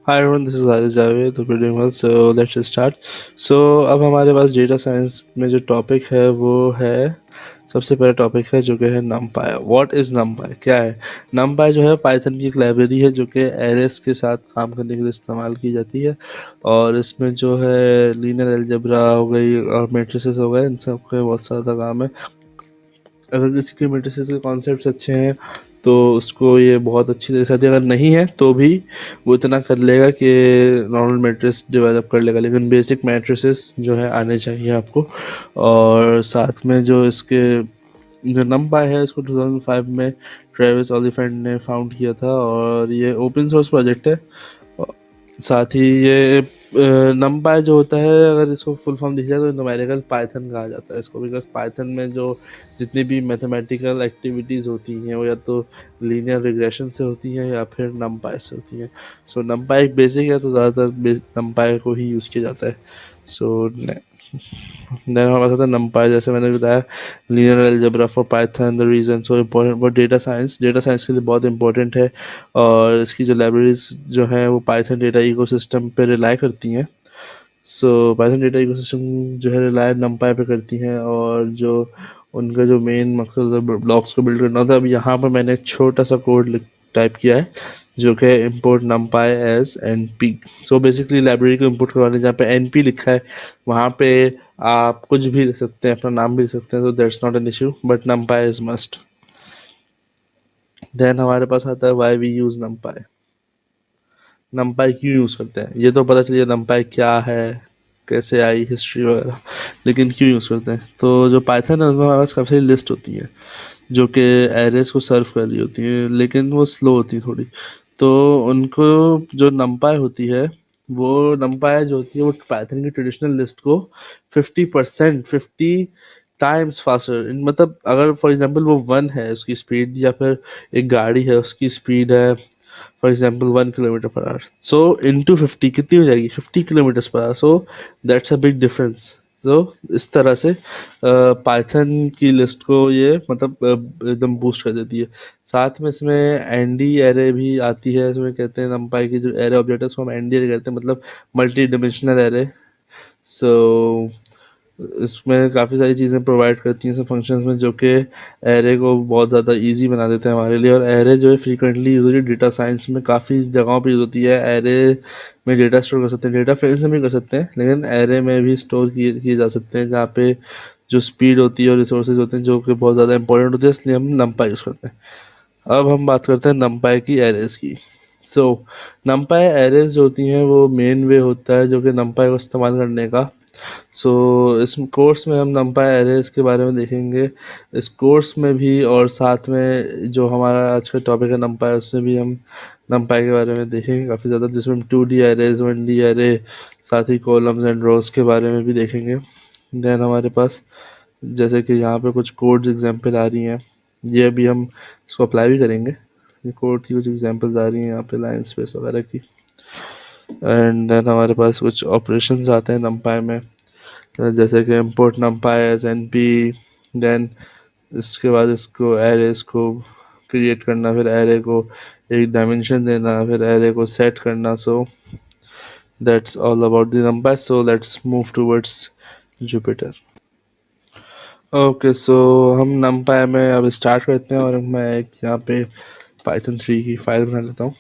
Hi everyone, this is Haris Javed, hope you're doing well. So let's just start. So अब हमारे पास data science में जो topic है वो है, सबसे पहला टॉपिक है जो कि है नमपाई. व्हाट इज़ नमपाई, क्या है नमपाई? जो है पाइथन की एक लाइब्रेरी है जो कि एरेस के साथ काम करने के लिए इस्तेमाल की जाती है. और इसमें जो है लीनियर अलजेब्रा हो गई और मैट्रिसेस हो गए, इन सब का बहुत सारा काम है. अगर किसी के मैट्रिसेस के कॉन्सेप्ट्स अच्छे हैं तो उसको ये बहुत अच्छी तरह से आती है, अगर नहीं है तो भी वो इतना कर लेगा कि नॉर्मल मैट्रिस डेवलप कर लेगा. लेकिन बेसिक मैट्रिसेस जो है आने चाहिए आपको. और साथ में जो इसके जो नमपाई है, इसको 2005 में ट्रेविस ओलिफेंट ने फाउंड किया था और ये ओपन सोर्स प्रोजेक्ट है. साथ ही ये नमपाई जो होता है, अगर इसको फुल फॉर्म देखा जाए तो न्यूमेरिकल पाइथन कहा जाता है इसको. बिकॉज पाइथन में जो जितनी भी मैथमेटिकल एक्टिविटीज़ होती हैं वो या तो लीनियर रिग्रेशन से होती हैं या फिर नमपाई से होती हैं. सो नमपाई एक बेसिक है तो ज़्यादातर नमपाई को ही यूज़ किया जाता है. सो देन हमारे साथ नमपाई, जैसे मैंने बताया, linear algebra for Python. The reason so important for data science के लिए बहुत इंपॉर्टेंट है. और इसकी जो लाइब्रेरीज जो हैं वो पाइथन डेटा इकोसिस्टम पे रिलाई करती हैं. सो पाइथन डेटा इकोसिस्टम जो है रिलाई नमपाई पे करती हैं. और जो उनका जो मेन मकसद है ब्लॉक्स को बिल्ड करना होता है. अब यहाँ पर मैंने एक छोटा सा कोड टाइप किया है जो कि import NumPy as N P. So basically library को इम्पोर्ट करवाने जहाँ पे एन पी लिखा है वहाँ पे आप कुछ भी लिख सकते हैं, अपना नाम भी लिख सकते हैं. तो that's not an issue, but NumPy is must. Then हमारे पास आता है why we use NumPy. NumPy क्यों यूज़ करते हैं ये तो पता चलिए. नमपाई क्या है, कैसे आई, हिस्ट्री वगैरह. लेकिन क्यों यूज़ करते हैं, तो जो पाइथन है उसमें हमारे पास काफ़ी सारी लिस्ट होती है जो कि एरेस को सर्व कर रही होती है, लेकिन वो स्लो होती है थोड़ी. तो उनको जो नमपाई होती है, वो नमपाई जो होती है वो पाइथन की ट्रेडिशनल लिस्ट को 50%, 50 टाइम्स फास्टर, मतलब अगर फॉर एग्जांपल वो 1 है उसकी स्पीड, या फिर एक गाड़ी है उसकी स्पीड है for example 1 kilometre per hour, so into 50 कितनी हो जाएगी, 50 kilometre per hour. So that's a big difference. तो इस तरह से पाइथन की लिस्ट को ये मतलब एकदम बूस्ट कर देती है. साथ में इसमें एनडी एरे भी आती है. इसमें कहते हैं नमपाई की जो एरे ऑब्जेक्ट है उसको हम एनडी एरे कहते हैं, मतलब मल्टी डिमेंशनल एरे. सो इसमें काफ़ी सारी चीज़ें प्रोवाइड करती हैं सब फंक्शंस में, जो कि एरे को बहुत ज़्यादा इजी बना देते हैं हमारे लिए. और एरे जो है फ्रीक्वेंटली यूज होती है डेटा साइंस में, काफ़ी जगहों पे यूज होती है. एरे में डेटा स्टोर कर सकते हैं, डेटा फ्रेम्स में भी कर सकते हैं, लेकिन एरे में भी स्टोर किए जा सकते हैं, जहाँ पे जो स्पीड होती है और रिसोर्सेज होते हैं जो कि बहुत ज़्यादा इंपॉर्टेंट होती है, इसलिए हम नमपाई यूज़ करते हैं. अब हम बात करते हैं नमपाई की एरेज की. सो नमपाई एरेज जो होती हैं वो मेन वे होता है जो कि नमपाई को इस्तेमाल करने का. सो इस कोर्स में हम नमपाई एरेज के बारे में देखेंगे इस कोर्स में भी. और साथ में जो हमारा आज का टॉपिक है नमपाई, उसमें भी हम नमपाई के बारे में देखेंगे काफ़ी ज़्यादा, जिसमें हम 2D एरेज, 1D एरे, साथ ही कॉलम्स एंड रोज के बारे में भी देखेंगे. देन हमारे पास जैसे कि यहाँ पे कुछ कोड्स एग्जांपल आ रही हैं, ये भी हम इसको अप्लाई भी करेंगे. ये कोड की कुछ एग्जांपल्स आ रही हैं यहाँ पे, लाइन स्पेस वगैरह की. एंड देन हमारे पास कुछ ऑपरेशंस आते हैं नमपाई में, जैसे कि import NumPy as N P. Then इसके बाद इसको एरेस को क्रिएट करना, फिर एरे को एक डायमेंशन देना, फिर एरे को सेट करना. So that's all about the NumPy. So let's move towards Jupiter. Okay, so हम नमपाई में अब स्टार्ट करते हैं. और मैं एक यहाँ पे पाइथन 3 की फाइल बना लेता हूँ.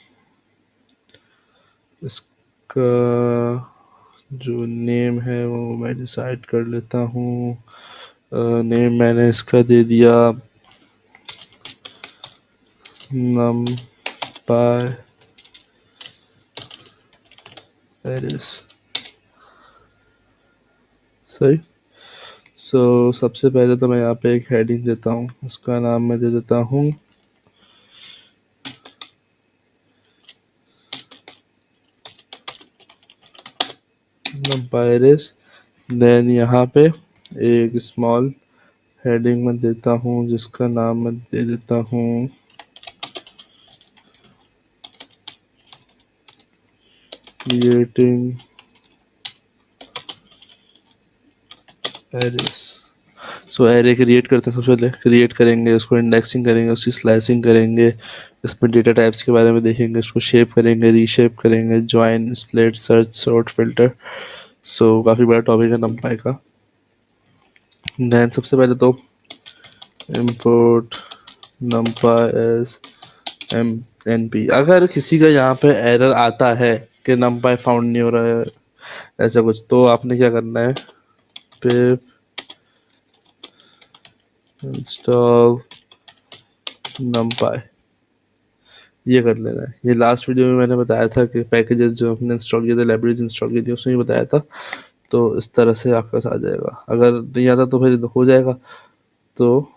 इसका जो नेम है वो मैं डिसाइड कर लेता हूँ. नेम मैंने इसका दे दिया नमपाई एरेस. सही. सो सबसे पहले तो मैं यहाँ पे एक हेडिंग देता हूँ, उसका नाम मैं दे देता हूँ नमपाई एरेस. देन यहाँ पे एक स्मॉल हेडिंग मैं देता हूँ जिसका नाम मैं दे देता हूँ क्रिएटिंग एरेस. सो एरे क्रिएट करते हैं, सबसे पहले क्रिएट करेंगे, उसको इंडेक्सिंग करेंगे, उसकी स्लाइसिंग करेंगे, इसमें डेटा टाइप्स के बारे में देखेंगे, उसको शेप करेंगे, रीशेप करेंगे, join, split, search, sort, filter. So काफ़ी बड़ा टॉपिक है numpy का। देन सबसे पहले तो import numpy as np। अगर किसी का यहाँ पे एरर आता है कि numpy फाउंड नहीं हो रहा है ऐसा कुछ, तो आपने क्या करना है, pip install numpy, ये कर लेना है। ये लास्ट वीडियो में मैंने बताया था कि पैकेजेस जो हमने इंस्टॉल किए थे, लाइब्रेरीज इंस्टॉल की थी, उसमें ही बताया था। तो इस तरह से आपके पास आ जाएगा। अगर नहीं आता तो फिर हो जाएगा। तो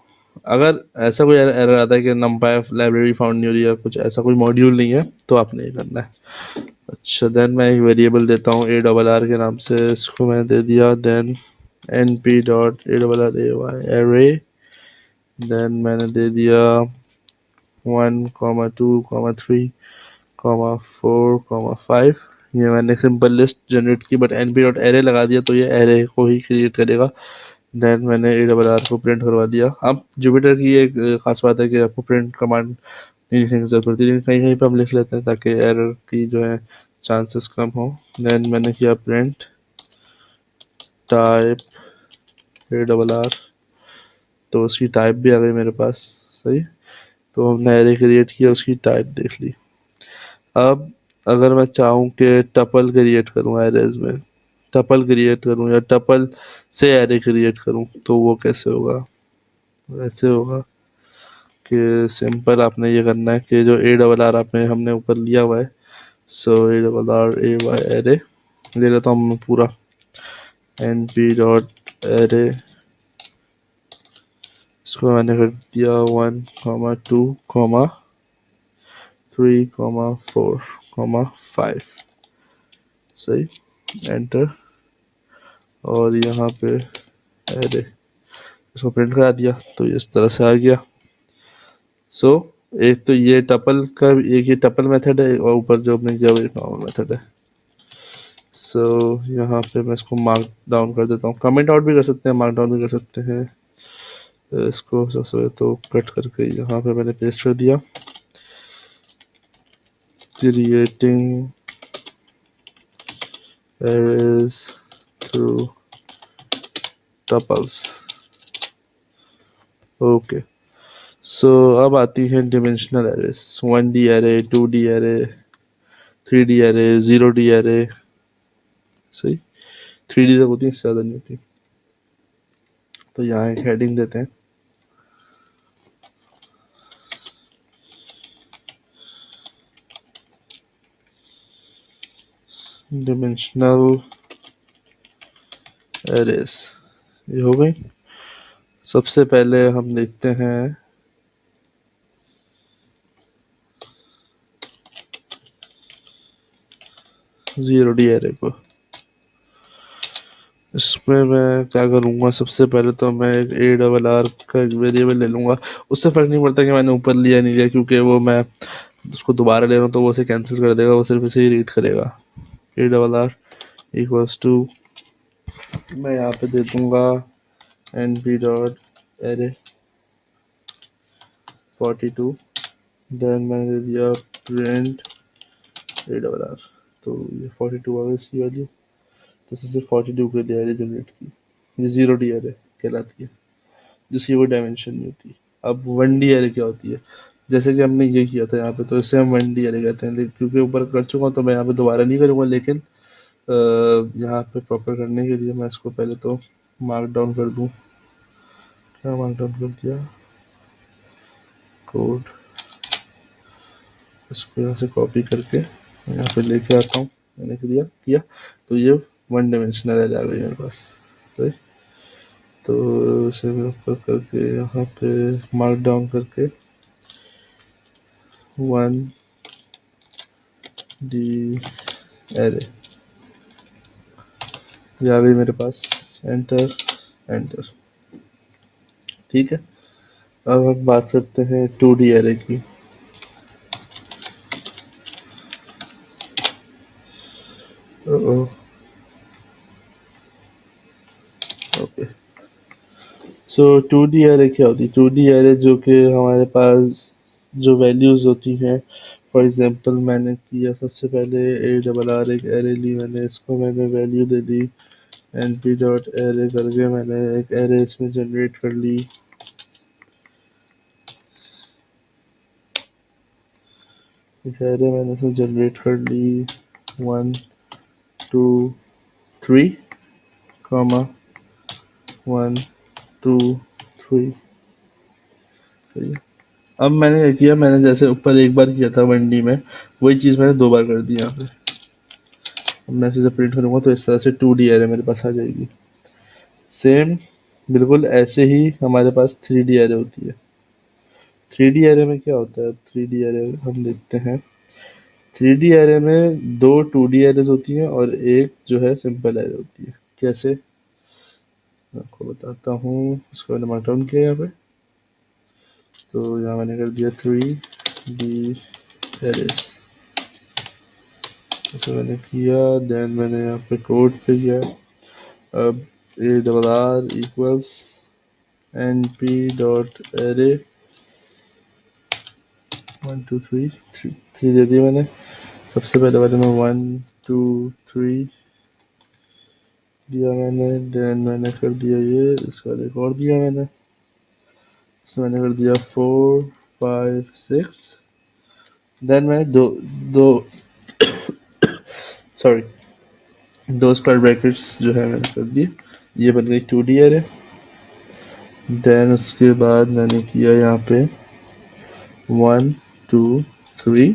अगर ऐसा कोई एरर आता है कि numpy लाइब्रेरी फाउंड नहीं हो रही है, कुछ ऐसा कोई मॉड्यूल नहीं है, तो आपने ये करना है। अच्छा, देन मैं एक वेरिएबल देता हूँ ARR के नाम से, इसको मैंने दे दिया। देन np.array array, देन मैंने दे दिया 1,2,3,4,5। ये मैंने सिंपल लिस्ट जनरेट की, बट np.array लगा दिया तो ये एरे को ही क्रिएट करेगा। देन मैंने ARR को प्रिंट करवा दिया। अब जुपिटर की एक खास बात है कि आपको प्रिंट कमांड नहीं लिखने की जरूरत पड़ती, लेकिन कहीं कहीं पर हम लिख लेते हैं ताकि एरर की जो है चांसेस कम हो। देन मैंने किया प्रिंट टाइप ARR, तो उसकी टाइप भी आ गई मेरे पास। सही, तो हमने एरे क्रिएट किया, उसकी टाइप देख ली। अब अगर मैं चाहूँ कि टपल क्रिएट करूँ एरेज में, टपल क्रिएट करूँ या टपल से एरे क्रिएट करूँ, तो वो कैसे होगा? वैसे होगा कि सिंपल आपने ये करना है कि जो ARR आपने हमने ऊपर लिया हुआ है, सो ARR एरे ले लेता हूँ मैं पूरा, np.array, इसको मैंने कर दिया 1,2,3,4,5। सही, एंटर, और यहाँ पे एरे, इसको प्रिंट करा दिया तो ये इस तरह से आ गया। सो एक तो ये टपल का, एक ये टपल मेथड है, और ऊपर जो हमने किया वो एक नॉर्मल मेथड है। सो यहाँ पे मैं इसको मार्क डाउन कर देता हूँ। कमेंट आउट भी कर सकते हैं, मार्क डाउन भी कर सकते हैं। इसको सबसे पहले तो कट करके यहाँ पे मैंने पेस्ट कर दिया, creating arrays through tuples। Okay, so अब आती है dimensional arrays, 1D array, 2D array, 3D array, 0D array. सही, 3D तक होती है, इससे ज़्यादा नहीं होती। तो यहाँ एक हेडिंग देते हैं, डिमेंशनल एरेस। ये हो गई। सबसे पहले हम देखते हैं 0D एरे को। इसमें मैं क्या करूँगा, सबसे पहले तो मैं एक ARR का एक वेरिएबल ले लूँगा। उससे फ़र्क नहीं पड़ता कि मैंने ऊपर लिया नहीं लिया, क्योंकि वो मैं उसको दोबारा ले रहा हूँ तो वो उसे कैंसिल कर देगा, वो सिर्फ इसे ही रीड करेगा। ARR इक्वल्स टू, मैं यहाँ पे दे दूँगा np.array 42। देन मैंने दे दिया प्रिंट ARR, तो ये 42 आ गई इसकी वैल्यू। तो सिर्फ 42 के लिए एरे जनरेट की। ये 0D एरे कहलाती है, जिसकी कोई डायमेंशन नहीं होती। अब 1D एरे क्या होती है, जैसे कि हमने ये किया था यहाँ पे, तो इसे हम 1D एरे कहते हैं। लेकिन क्योंकि ऊपर कर चुका हूँ तो मैं यहाँ पे दोबारा नहीं करूँगा, लेकिन यहाँ पे प्रॉपर करने के लिए मैं इसको पहले तो मार्क डाउन कर दूँ। क्या मार्क डाउन कर दिया, कोड, इसको यहाँ से कॉपी करके यहाँ पे लेके आता हूँ। मैंने किया तो ये 1 डायमेंशनल एरे आ गई मेरे पास। सही, तो इसे मैं ऊपर करके यहाँ पे मार्क डाउन करके 1D एरे, ये आ गई मेरे पास। Enter, enter. ठीक है, अब हम बात करते हैं 2D एरे की। ओके, सो 2D एरे क्या होती है? 2D एरे जो कि हमारे पास जो वैल्यूज होती हैं, फॉर एग्जांपल मैंने किया सबसे पहले ए डबल आर एक एरे ली मैंने, इसको मैंने वैल्यू दे दी एन पी डॉट एरे करके मैंने एक एरे इसमें जनरेट कर ली। एक एरे मैंने इसमें जनरेट कर ली 1 2 3 कॉमा 1 2 3। सही है। अब मैंने क्या किया, मैंने जैसे ऊपर एक बार किया था 1D में, वही चीज़ मैंने 2 बार कर दी यहाँ पे। अब मैं इसे जब प्रिंट करूँगा तो इस तरह से 2D एरे मेरे पास आ जाएगी। सेम बिल्कुल ऐसे ही हमारे पास 3D एरे होती है। 3D एरे में क्या होता है? 3D एरे हम देखते हैं। 3D एरे में 2 2D एरेज होती हैं और एक जो है सिंपल एरे होती है। कैसे? मैं आपको बताता हूँ। इसको मैंने मार्क डाउन किया यहाँ पे, तो यहाँ मैंने कर दिया 3D एरेज, ऐसा मैंने किया। देन मैंने यहाँ पे कोड पे किया। अब A double R equals N P dot array 1 2 3 3 दे दिया मैंने। सबसे पहले वाले में 1 2 3 दिया मैंने। देन मैंने कर दिया ये, इसका एक और दिया मैंने, इसमें मैंने कर दिया 4 5 6। देन मैंने दो दो सॉरी दो स्क्वायर ब्रैकेट्स जो है मैंने कर दिए। ये बन गई 2D एरे। देन उसके बाद मैंने किया यहाँ पे 1 2 3,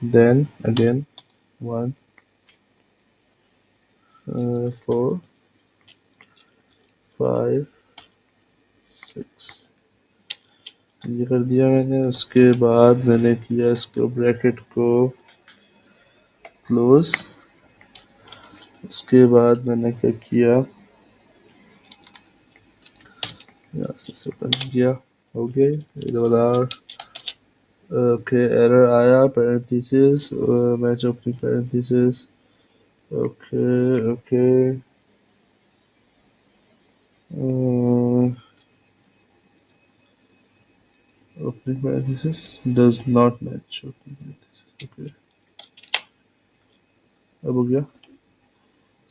देन अगेन 1 4 5 6, ये कर दिया मैंने। उसके बाद मैंने किया इसको ब्रैकेट को क्लोज। उसके बाद मैंने क्या किया, यहाँ से बन गया, हो गया डबल आर। ओके, एरर आया parenthesis, match opening parenthesis. Okay okay, opening parenthesis does not match opening parenthesis। Okay, अब हो गया।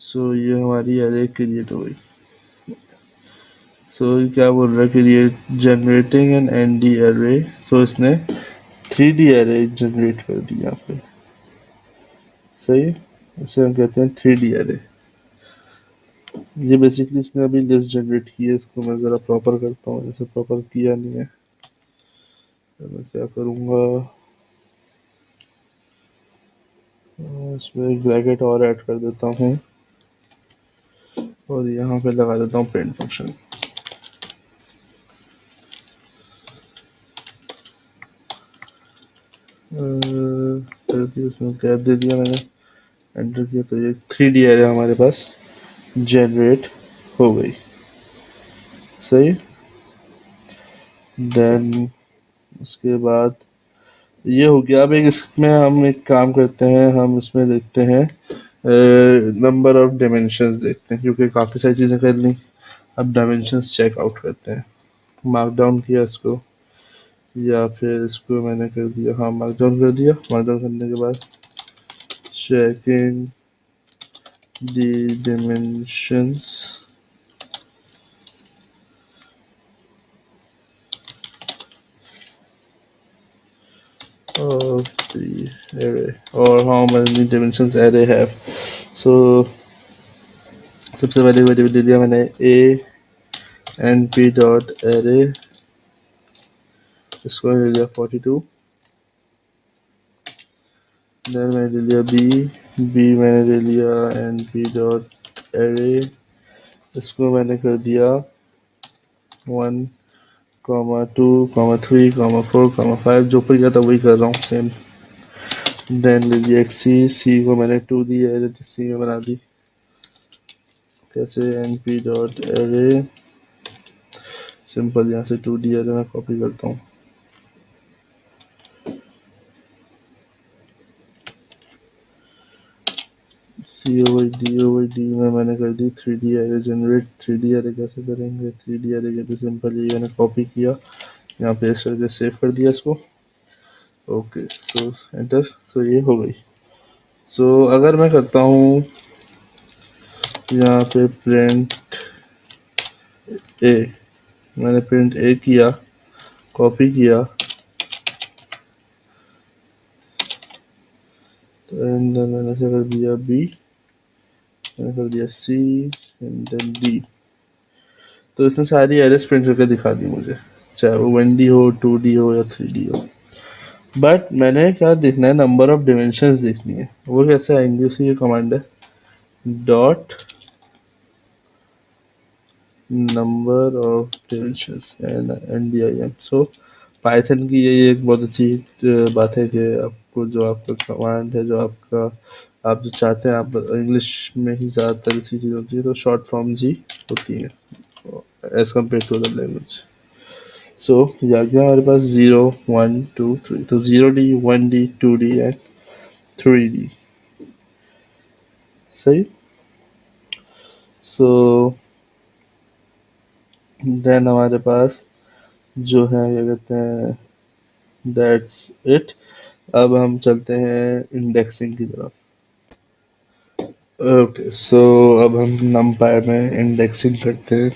सो ये हमारी एरे क्रिएट हो गई। सो क्या बोल रहा है, create generating an N D array. So इसने 3D एरे जनरेट कर दी यहाँ पे। सही है, इसे हम कहते हैं 3D एरे। ये बेसिकली इसने अभी लिस्ट जनरेट की है। इसको मैं ज़रा प्रॉपर करता हूँ, जैसे प्रॉपर किया नहीं है। तो मैं क्या करूँगा, इसमें एक ब्रैकेट और ऐड कर देता हूँ और यहाँ पे लगा देता हूँ प्रिंट फंक्शन। कर दिया, उसमें गैप दे दिया मैंने, एंटर किया, तो ये 3D एरे हमारे पास जनरेट हो गई। सही। देन उसके बाद ये हो गया। अब एक इसमें हम एक काम करते हैं, हम इसमें देखते हैं नंबर ऑफ डायमेंशंस देखते हैं, क्योंकि काफ़ी सारी चीज़ें कर ली। अब डायमेंशंस चेक आउट करते हैं। मार्क डाउन किया इसको, या फिर इसको मैंने कर दिया, हाँ मार्क डाउन कर दिया। मार्क डाउन करने के बाद checking the dimensions of the array or how many dimensions array have। so सबसे पहले वेरिएबल दे दिया मैंने a N P dot array, इसको मैंने लिया 42। देन मैंने ले लिया b मैंने ले लिया एन पी डॉट एरे, इसको मैंने कर दिया 1 2 3 4 5, जो पर गया था वही कर रहा हूँ सेम। देन ले लिया एक सी को मैंने 2 दी एरे सी में बना दी। कैसे, N P dot array simple, यहाँ से 2D एरे में कॉपी करता हूँ। डी में मैंने कर दी 3D array generate. 3D array कैसे करेंगे? 3D एरे के भी सिंपल, ये मैंने कॉपी किया, यहाँ पेस्ट करके सेव कर दिया इसको। ओके, तो एंटर। तो ये हो गई। सो अगर मैं करता हूँ यहाँ पे प्रिंट ए, मैंने प्रिंट ए किया, कॉपी किया, तो एंड मैंने ऐसे कर दिया बी, मैंने कर दिया सी एंड देन डी। तो इसने सारी एरेस प्रिंट करके दिखा दी मुझे, चाहे वो 1D हो, 2D हो या 3D हो। बट मैंने क्या देखना है, नंबर ऑफ डिमेंशंस देखनी है। वो कैसे आएंगे? उसी की कमांड है dot number of dimensions NDIM। So Python की ये एक बहुत अच्छी बात है कि आपको जो आपका कमांड है, जो आपका आप जो चाहते हैं, आप इंग्लिश में ही ज़्यादातर इसी चीज़ होती है, तो शॉर्ट फॉर्म्स ही होती हैं as compared to other language. So ये आ गया हमारे पास 0 1 2 3। तो 0D 1D 2D and 3D। सही। सो देन हमारे पास जो है, क्या कहते हैं, दैट्स इट। अब हम चलते हैं इंडेक्सिंग की तरफ। ओके, सो अब हम numpy में इंडेक्सिंग करते हैं,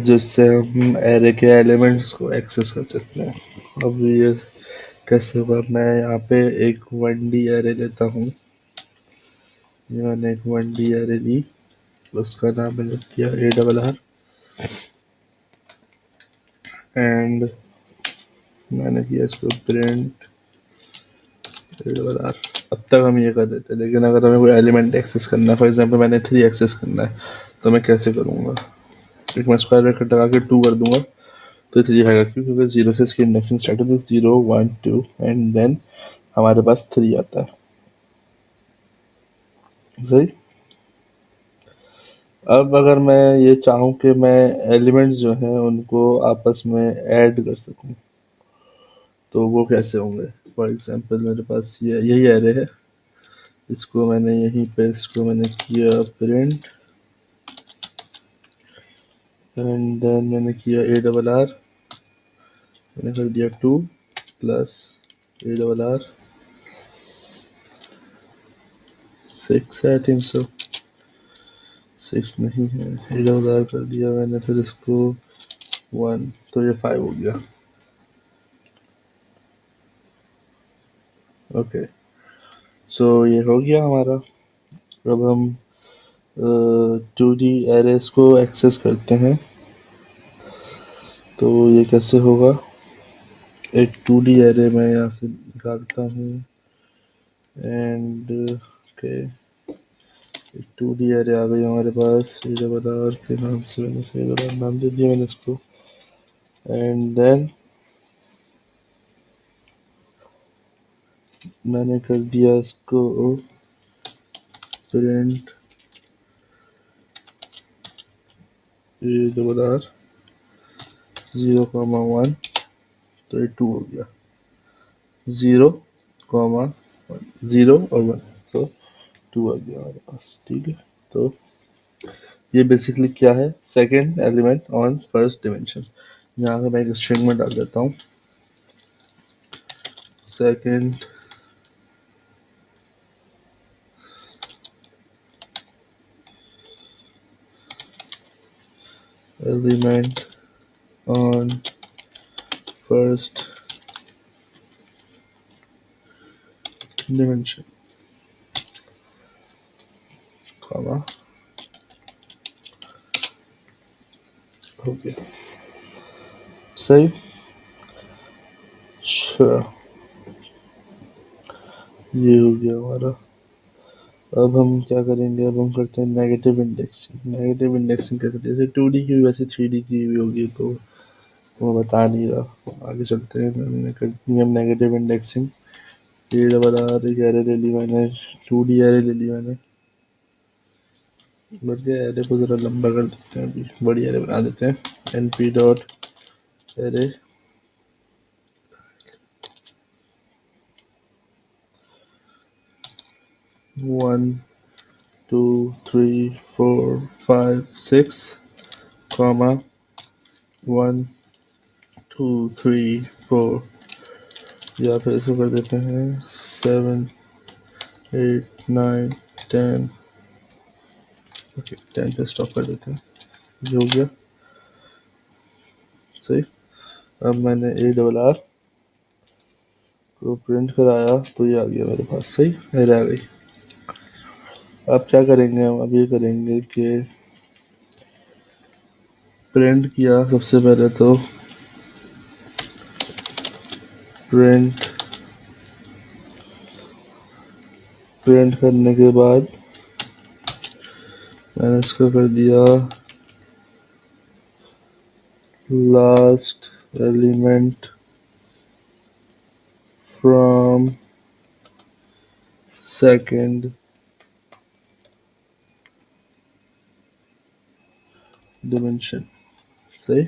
जिससे हम एरे के एलिमेंट्स को एक्सेस कर सकते हैं। अब ये कैसे होगा? मैं यहाँ पे एक 1D एरे लेता हूँ, ये मैंने एक 1D एरे ली, उसका नाम मैंने किया ARR एंड मैंने किया इसको प्रिंट ARR। अब तक हम ये कर देते हैं, लेकिन अगर हमें कोई एलिमेंट एक्सेस करना है, फॉर एग्जांपल मैंने 3 एक्सेस करना है, तो मैं कैसे करूँगा? एक मैं स्क्वायर ब्रैकेट लगा के 2 कर दूंगा, तो 3 आएगा, क्योंकि 0 से इसकी इंडेक्सिंग स्टार्ट होती है, 0 1 2 एंड देन हमारे पास 3 आता है। सही। अब अगर मैं ये चाहूँ कि मैं एलिमेंट्स जो हैं उनको आपस में ऐड कर सकूँ, तो वो कैसे होंगे? फॉर एग्जांपल मेरे पास ये यही एरे है, इसको मैंने यहीं पे इसको मैंने किया प्रिंट एंड देन मैंने किया ARR, मैंने कर दिया 2 प्लस ARR 6 है, 6 नहीं है, ARR कर दिया मैंने, फिर इसको 1, तो ये 5 हो गया। ओके, सो ये हो गया हमारा। अब हम 2D एरेस को एक्सेस करते हैं, तो ये कैसे होगा? एक 2D एरे मैं यहाँ से निकालता हूँ एंड ओके, एक 2D एरे आ गई हमारे पास ARR के नाम से, मैंने ARR नाम दे दिया मैंने इसको एंड देन मैंने कर दिया इसको प्रिंट ARR 0,1, तो ये 2 हो गया, 0, 0 और 1, तो 2 आ गया हमारे पास। ठीक है, तो ये बेसिकली क्या है? Second element on first dimension. यहाँ पे मैं एक स्ट्रिंग में डाल देता हूँ second element on first dimension, comma, हो गया। सही। अच्छा, ये हो गया हमारा। अब हम क्या करेंगे? अब हम करते हैं नेगेटिव इंडेक्सिंग। नेगेटिव इंडेक्सिंग कैसे? जैसे 2D की भी वैसे 3D की भी होगी, तो वो बता नहीं रहा। आगे चलते हैं। मैंने कर दी हम नेगेटिव इंडेक्सिंग। ARR एक एरे ले ली मैंने, 2D एरे ले ली मैंने, बट ये एरे को ज़रा लंबा कर देते हैं, अभी बड़ी एरे बना देते हैं। np डॉट एरे 1 2 3 4 5 6 comma 1 2 3 4 या फिर इसको कर देते हैं 7 8 9 10 ओके 10 पे स्टॉप कर देते हैं। ये हो गया सही। अब मैंने ए डबल आर को प्रिंट कराया तो ये आ गया मेरे पास सही एरर आ गई। अब क्या करेंगे हम अब ये करेंगे कि प्रिंट किया सबसे पहले तो प्रिंट प्रिंट करने के बाद मैंने इसको कर दिया last element from second dimension सही।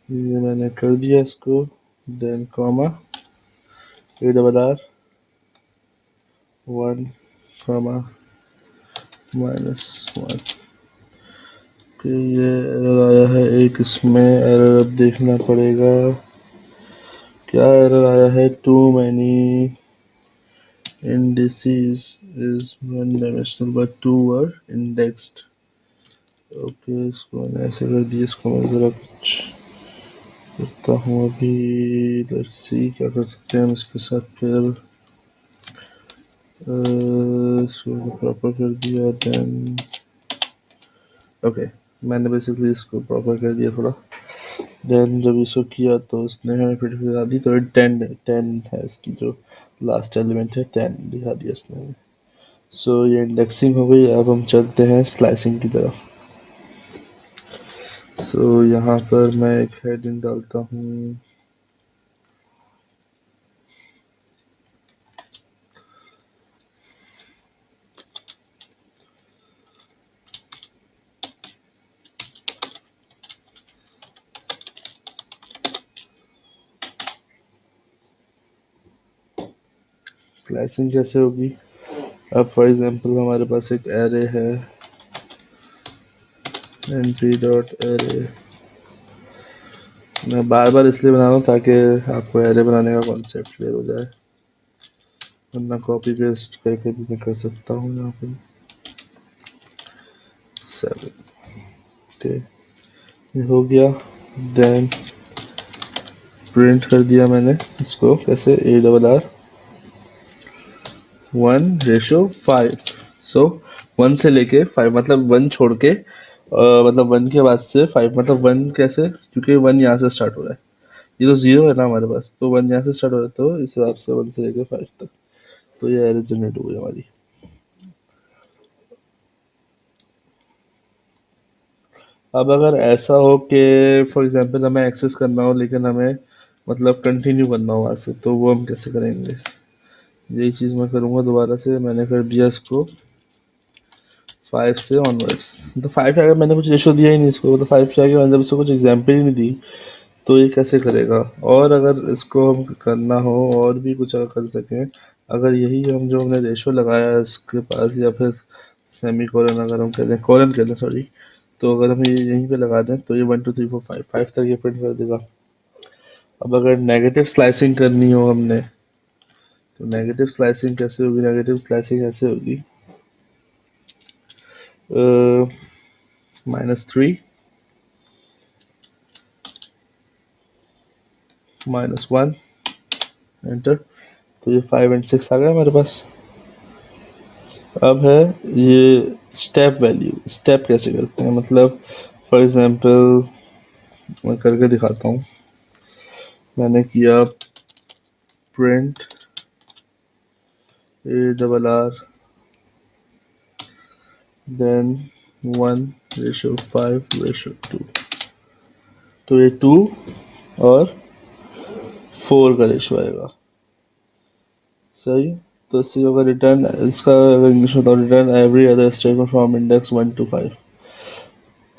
ये मैंने कर दिया इसको then comma A double R 1 comma -1 तो ये एरर आया है एक इसमें एरर अब देखना पड़ेगा क्या एरर आया है too many indices is one dimensional but two were indexed। Okay इसको मैंने ऐसे कर दिया इसको मैं ज़रा कुछ करता हूँ अभी लेट्स सी क्या कर सकते हैं हम इसके साथ फिर इसको प्रॉपर कर दिया देन ओके मैंने बेसिकली इसको प्रॉपर कर दिया थोड़ा देन जब इसको किया तो इसने हमें फिर दिखा दी तो 10 है इसकी जो लास्ट एलिमेंट है 10 दिखा दिया इसने। सो ये इंडेक्सिंग हो गई। अब हम चलते हैं स्लाइसिंग की तरफ। सो यहाँ पर मैं एक हेडिंग डालता हूँ स्लाइसिंग कैसे होगी। अब फॉर एग्जांपल हमारे पास एक एरे है एंट्री डॉट एरे मैं बार बार इसलिए बना रहा हूँ ताकि आपको एरे बनाने का कॉन्सेप्ट क्लियर हो जाए वरना कॉपी पेस्ट करके भी मैं कर सकता हूँ यहाँ पे 7 ठीक ये हो गया। देन प्रिंट कर दिया मैंने इसको कैसे ए डबल आर 1:5 सो 1 से लेके 5 मतलब 1 छोड़ के मतलब 1 के बाद से 5 मतलब 1 कैसे क्योंकि 1 यहाँ से स्टार्ट हो रहा है ये तो 0 है ना हमारे पास तो 1 यहाँ से स्टार्ट हो रहा है तो इस हिसाब से 1 से लेके 5 तक तो ये एरे जनरेट हो गई हमारी। अब अगर ऐसा हो कि फॉर एग्जांपल हमें एक्सेस करना हो लेकिन हमें मतलब कंटिन्यू करना हो वहाँ से तो वो हम कैसे करेंगे यही चीज़ मैं करूँगा दोबारा से। मैंने कर दिया इसको 5 से ऑनवर्ड्स तो 5 अगर मैंने कुछ रेशो दिया ही नहीं इसको तो 5 से आगे मैंने जब इसको कुछ एग्जाम्पल ही नहीं दी तो ये कैसे करेगा। और अगर इसको हम करना हो और भी कुछ अगर कर सकें अगर यही हम जो हमने रेशो लगाया है इसके पास या फिर सेमी कोलन अगर हम कह दें कोलन कह दें सॉरी तो अगर हम ये यहीं पे लगा दें तो ये 1 2 3 4 5 5 तक ये प्रिंट कर देगा। अब अगर नेगेटिव स्लाइसिंग करनी हो हमने तो नेगेटिव स्लाइसिंग कैसे होगी नेगेटिव स्लाइसिंग ऐसे होगी -3 -1 एंटर तो ये 5 एंड 6 आ गया हमारे पास। अब है ये स्टेप वैल्यू स्टेप कैसे करते हैं मतलब फॉर एग्जांपल मैं करके दिखाता हूँ। मैंने किया print A double R then 1:5:2 तो ये 2 और 4 का रेशो आएगा सही। तो इससे होगा रिटर्न इसका अगर इंग्लिश में तो return every other statement from index 1 to 5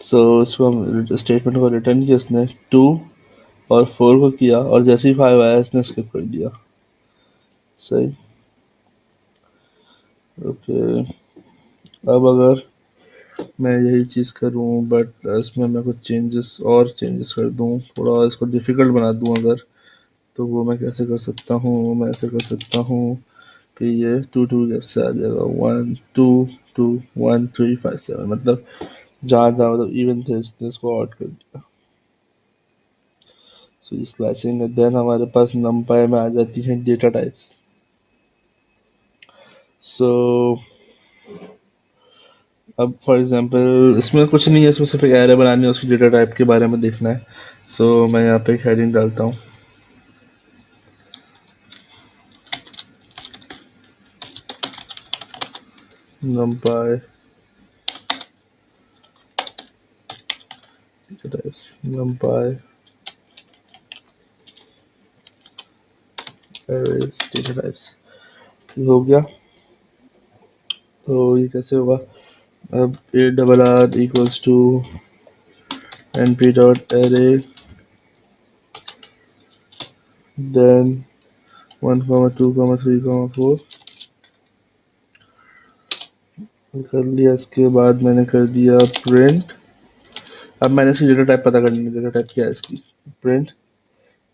सो इसको हम स्टेटमेंट को रिटर्न किया इसने 2 और 4 को किया और जैसे ही 5 आया इसने स्किप कर दिया सही। ओके अब अगर मैं यही चीज़ करूँ बट इसमें मैं कुछ चेंजेस कर दूँ, थोड़ा इसको डिफ़िकल्ट बना दूँ अगर, तो वो मैं कैसे कर सकता हूँ? मैं ऐसे कर सकता हूँ कि ये 2 गैप से आ जाएगा, 1 2 2 1 3 5 7, मतलब जहाँ जहाँ मतलब इवन थे इसने इसको ऑड कर दिया। सो स्लाइसिंग देन हमारे पास नमपाई में आ जाती हैं डेटा टाइप्स। सो अब फॉर एग्जांपल इसमें कुछ नहीं है, इसमें सिर्फ एक एरे बनानी है, उसकी डेटा टाइप के बारे में देखना है। सो मैं यहाँ पे एक हेडिंग डालता हूँ, numpy data types, numpy arrays data types। ये हो गया। तो ये कैसे होगा? अब a double R equals to np dot array then 1 2 3 4 कर लिया। इसके बाद मैंने कर दिया प्रिंट। अब मैंने इसकी डेटा टाइप पता करनी है, डेटा टाइप क्या है इसकी, print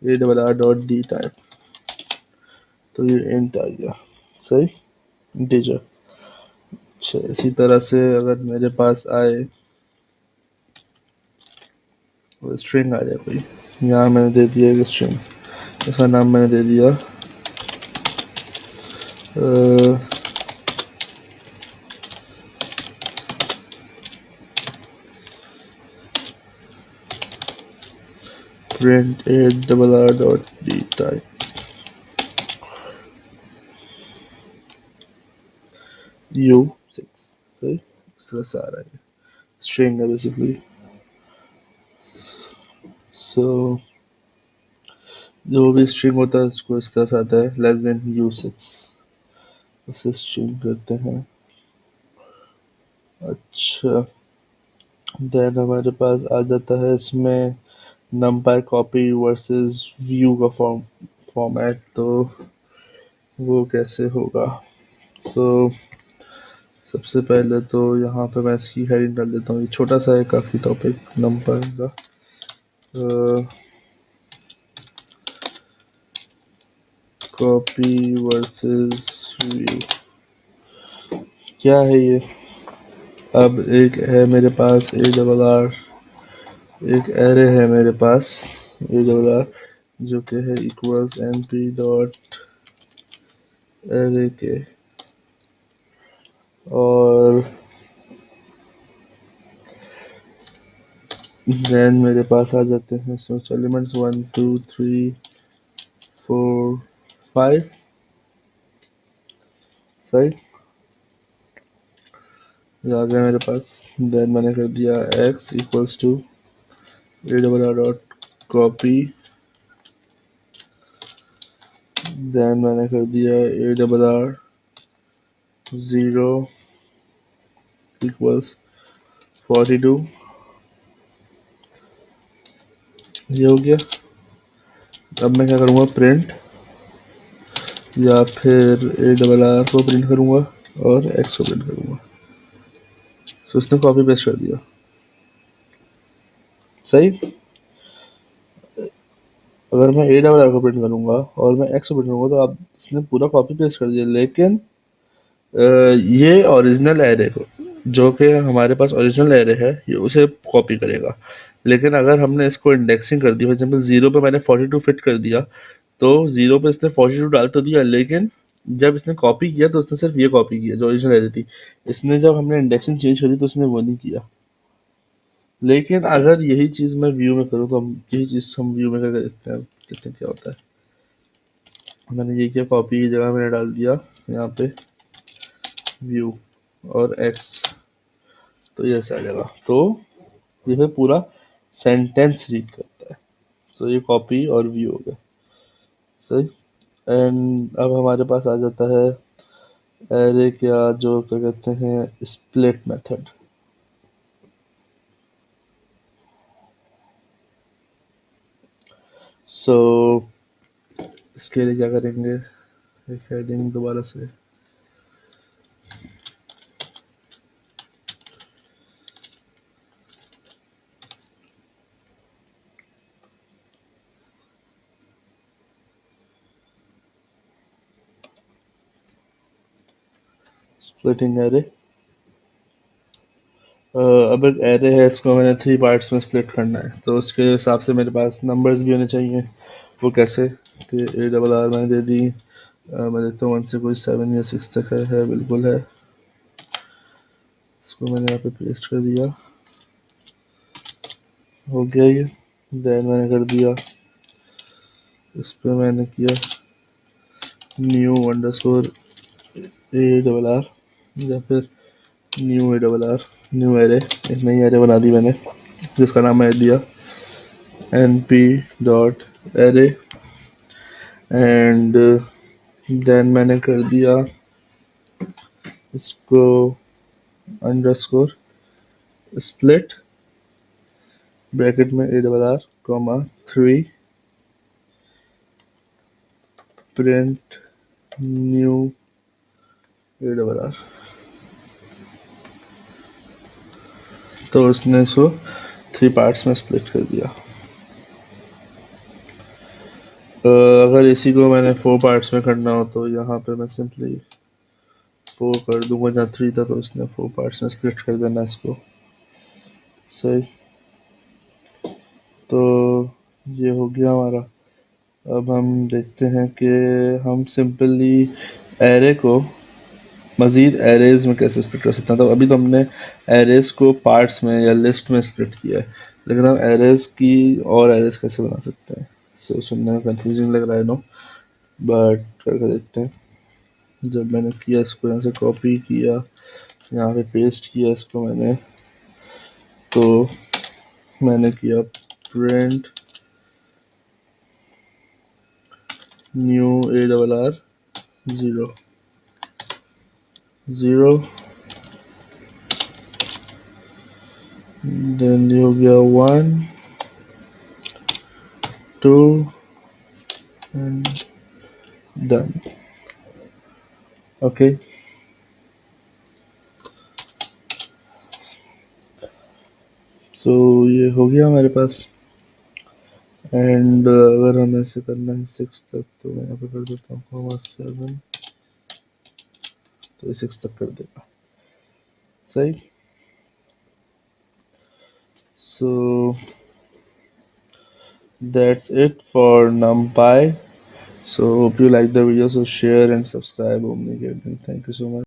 a double R dot D type. तो ये इंट आ गया, सही, इंटीजर। अच्छा, इसी तरह से अगर मेरे पास आए स्ट्रिंग आ जाए कोई, यहाँ मैंने दे दिया एक स्ट्रिंग, इसका नाम मैंने दे दिया print A double R dot D type u6, सही, इस तरह से आ रहा है, स्ट्रिंग है बेसिकली। सो जो भी स्ट्रिंग होता है उसको इस तरह से आता है, लेस देन u6, उसे स्ट्रिंग करते हैं। अच्छा, देन हमारे पास आ जाता है इसमें numpy कॉपी वर्सेस व्यू का फॉर्मेट। तो वो कैसे होगा? सो सबसे पहले तो यहाँ पे मैं इसकी हेडिंग डाल देता हूँ, ये छोटा सा है काफ़ी टॉपिक numpy का। कॉपी वर्सेस व्यू क्या है ये? अब एक है मेरे पास ए डबल आर, एक एरे है मेरे पास ए डबल आर जो कि है इक्वल्स np डॉट एरे के, और देन मेरे पास आ जाते हैं इसमें एलिमेंट्स 1 2 3 4 5, सही, ये आ गया मेरे पास। देन मैंने कर दिया x equals to A double R dot copy, then मैंने कर दिया ए डबल आर 0 इक्वल्स 42, ये हो गया। अब मैं क्या करूँगा, प्रिंट या फिर ए डबल आर को प्रिंट करूँगा और एक्स को प्रिंट करूँगा। तो उसने कॉपी पेस्ट कर दिया, सही। अगर मैं ए डबल आर को प्रिंट करूँगा और मैं एक्स को प्रिंट करूँगा तो आप इसने पूरा कॉपी पेस्ट कर दिया, लेकिन ये ओरिजिनल एरे को, जो कि हमारे पास ओरिजिनल एरे है, ये उसे कॉपी करेगा। लेकिन अगर हमने इसको इंडेक्सिंग कर दी, फॉर एग्जाम्पल 0 पे मैंने 42 फिट कर दिया, तो 0 पे इसने 42 डाल तो दिया, लेकिन जब इसने कॉपी किया तो उसने सिर्फ ये कॉपी किया जो ओरिजिनल एरे थी। इसने जब हमने इंडेक्सिंग चेंज करी तो उसने वो नहीं किया। लेकिन अगर यही चीज़ मैं व्यू में करूँ तो हम यही चीज़ हम व्यू में करके देखते हैं क्या होता है। मैंने ये किया, कॉपी की जगह मैंने डाल दिया यहाँ पे व्यू और एक्स, तो ये ऐसा आ जाएगा। तो ये फिर पूरा सेंटेंस रीड करता है। सो ये कॉपी और व्यू हो गया, सही। एंड अब हमारे पास आ जाता है एरे क्या, जो क्या कहते हैं, स्प्लिट मेथड। सो इसके लिए क्या करेंगे, एक हेडिंग दोबारा से, स्प्लिटिंग एरे। अब एक एरे है, इसको मैंने 3 पार्ट्स में स्प्लिट करना है, तो उसके हिसाब से मेरे पास नंबर्स भी होने चाहिए। वो कैसे कि ए डबल आर मैंने दे दी, मैं देखता हूँ 1 से कोई 7 या 6 तक है, बिल्कुल है। इसको मैंने यहाँ पे पेस्ट कर दिया, हो गया ये। देन मैंने कर दिया, इस पर मैंने किया new underscore A double are, या फिर new A double are, new array, एक नई एरे बना दी मैंने, जिसका नाम मैं दिया N P dot array. And then मैंने कर दिया इसको अंडरस्कोर स्प्लिट, ब्रैकेट में A double R comma 3 print new A double R. तो उसने इसको 3 पार्ट्स में स्प्लिट कर दिया। अगर इसी को मैंने 4 पार्ट्स में करना हो तो यहाँ पे मैं सिंपली 4 कर दूंगा, जहाँ 3 था तो इसने 4 पार्ट्स में स्प्लिट कर देना इसको। सही, तो ये हो गया हमारा। अब हम देखते हैं कि हम सिंपली एरे को मज़ीद एरेज में कैसे स्प्लिट कर सकते हैं। तो अभी तो हमने एरेज को पार्ट्स में या लिस्ट में स्प्लिट किया है, लेकिन हम एरेज की और एरेज कैसे बना सकते हैं। सो सुनने में कंफ्यूजिंग लग रहा है, नो, बट करके देखते हैं। जब मैंने किया, इसको यहाँ से कॉपी किया, यहाँ पे पेस्ट किया इसको मैंने, तो मैंने किया print new A double R 0 0, then ये हो गया 1 2 एंड डन। ओके, सो ये हो गया हमारे पास। एंड अगर हमें ऐसे करना है 6 तक, तो मैं यहाँ पे कर देता हूँ 7, तो 6 तक कर देगा। सही, सो that's it for NumPy. So hope you like the video, so share and subscribe Omni Gaming. Thank you so much.